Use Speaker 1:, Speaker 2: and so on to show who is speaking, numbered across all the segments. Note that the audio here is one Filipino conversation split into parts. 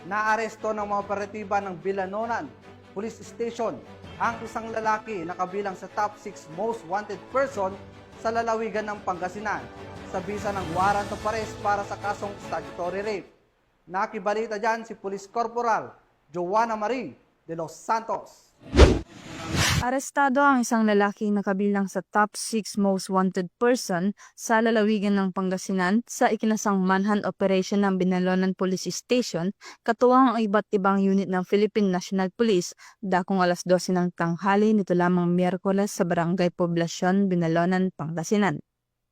Speaker 1: Naaresto ng mga operatiba ng Bilanonan Police Station ang isang lalaki na kabilang sa top 6 most wanted person sa lalawigan ng Pangasinan sa bisa ng warrant of arrest para sa kasong statutory rape. Nakibalita dyan si Police Corporal Joanna Marie de los Santos.
Speaker 2: Arestado ang isang lalaki na kabilang sa top 6 most wanted person sa lalawigan ng Pangasinan sa ikinasang manhunt operation ng Binalonan Police Station, katuwang ang iba't ibang unit ng Philippine National Police, dakong alas 12 ng tanghali nito lamang Miyerkules sa Barangay Poblacion, Binalonan, Pangasinan.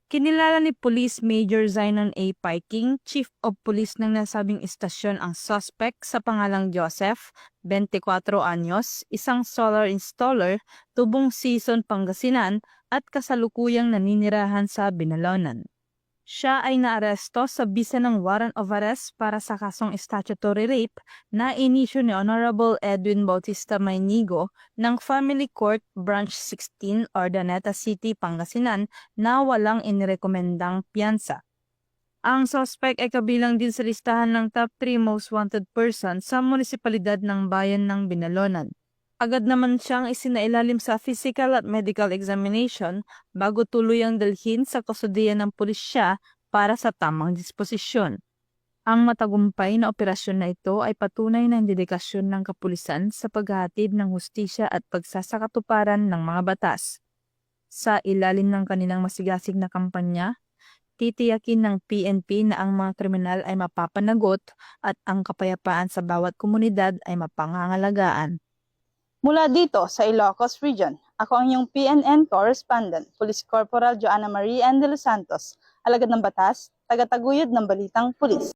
Speaker 2: Kinilala ni Police Major Zainon A. Piking, Chief of Police ng nasabing istasyon ang suspect sa pangalang Joseph, 24 anyos, isang solar installer, Tubong Season, Pangasinan at kasalukuyang naninirahan sa Binalonan. Siya ay naaresto sa bisa ng warrant of arrest para sa kasong statutory rape na inisyu ni Honorable Edwin Bautista Maynigo ng Family Court Branch 16, Urdaneta City, Pangasinan na walang inirekomendang piyansa. Ang suspect ay kabilang din sa listahan ng top 3 most wanted person sa munisipalidad ng bayan ng Binalonan. Agad naman siyang isinailalim sa physical at medical examination bago tuluyang dalhin sa kustudiya ng pulisya para sa tamang disposisyon. Ang matagumpay na operasyon na ito ay patunay ng dedikasyon ng kapulisan sa paghahatid ng hustisya at pagsasakatuparan ng mga batas. Sa ilalim ng kanilang masigasig na kampanya, titiyakin ng PNP na ang mga kriminal ay mapapanagot at ang kapayapaan sa bawat komunidad ay mapangangalagaan.
Speaker 3: Mula dito sa Ilocos Region, ako ang iyong PNN Correspondent, Police Corporal Joanna Marie de los Santos, alagad ng batas, tagataguyod ng Balitang Pulis.